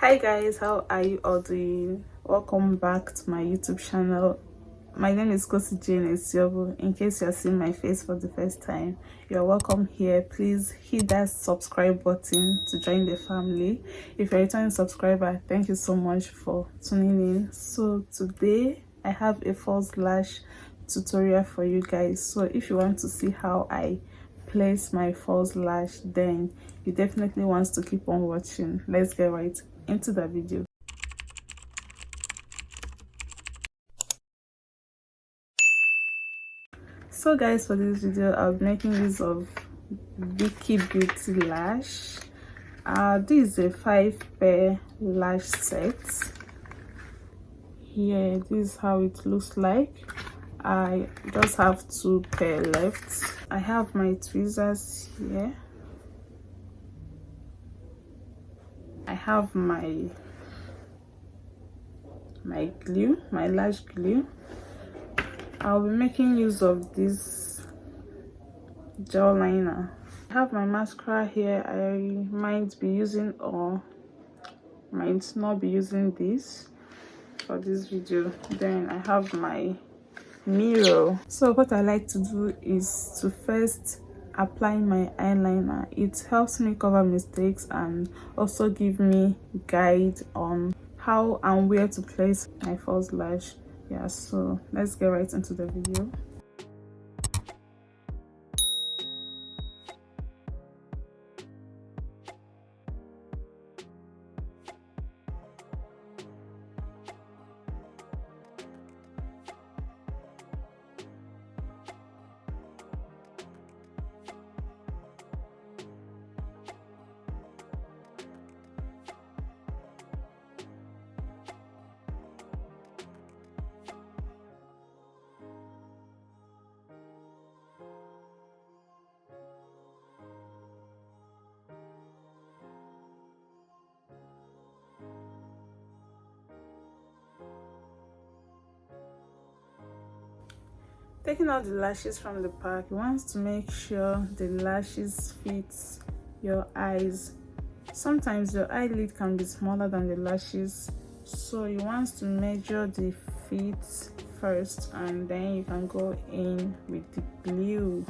Hi guys, how are you all doing? Welcome back to my YouTube channel. My name is Kosi Jane Esiobu. In case you are seeing my face for the first time, you're welcome here. Please hit that subscribe button to join the family. If you're a returning subscriber, thank you so much for tuning in. So today I have a false lash tutorial for you guys. So if you want to see how I place my false lash, then you definitely want to keep on watching. Let's get right into the video. So guys, for this video I'll be making use of Vicky Beauty lash. This is a 5-pair lash set. Here, this is how it looks like. I just have 2 pair left. I have my tweezers here. I have my glue, my lash glue. I'll be making use of this gel liner. I have my mascara here. I might be using or might not be using this for this video. Then I have my mirror. So what I like to do is to first apply my eyeliner. It helps me cover mistakes and also give me guide on how and where to place my false lash. Yeah, so let's get right into the video. Taking out the lashes from the pack, you want to make sure the lashes fit your eyes. Sometimes your eyelid can be smaller than the lashes, so you want to measure the fit first and then you can go in with the glue.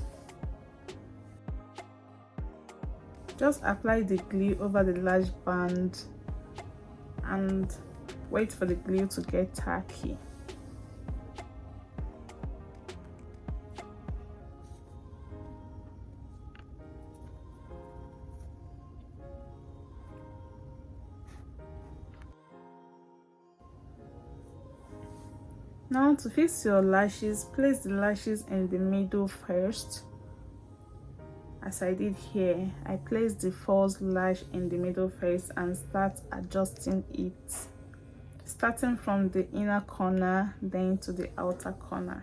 Just apply the glue over the lash band and wait for the glue to get tacky. Now to fix your lashes, place the lashes in the middle first. As I did here, I placed the false lash in the middle first and start adjusting it, starting from the inner corner then to the outer corner.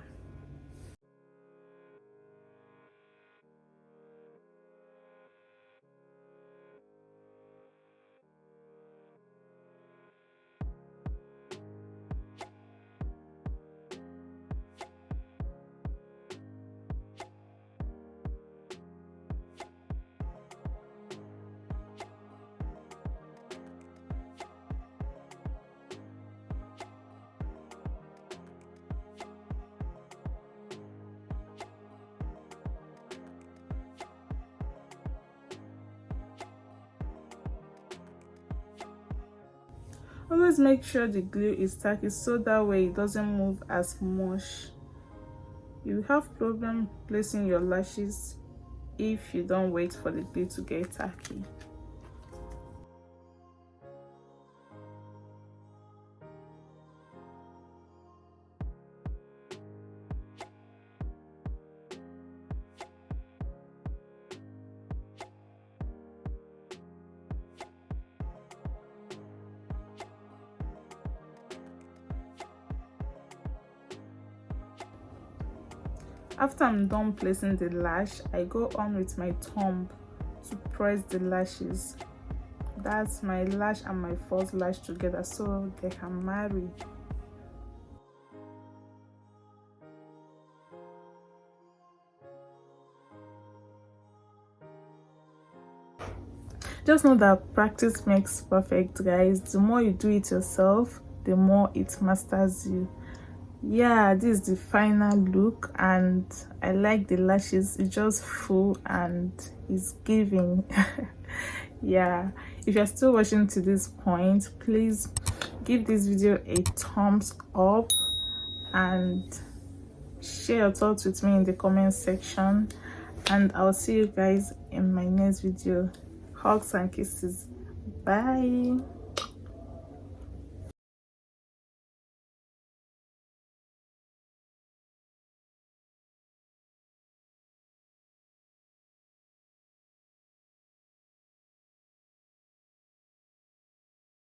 Always make sure the glue is tacky so that way it doesn't move as much. You have problem placing your lashes if you don't wait for the glue to get tacky. After I'm done placing the lash, I go on with my thumb to press the lashes. That's my lash and my false lash together so they can marry. Just know that practice makes perfect, guys. The more you do it yourself, the more it masters you. Yeah, this is the final look, and I like the lashes. It's just full and it's giving. Yeah, if you're still watching to this point, please give this video a thumbs up and share your thoughts with me in the comment section, and I'll see you guys in my next video. Hugs and kisses. Bye.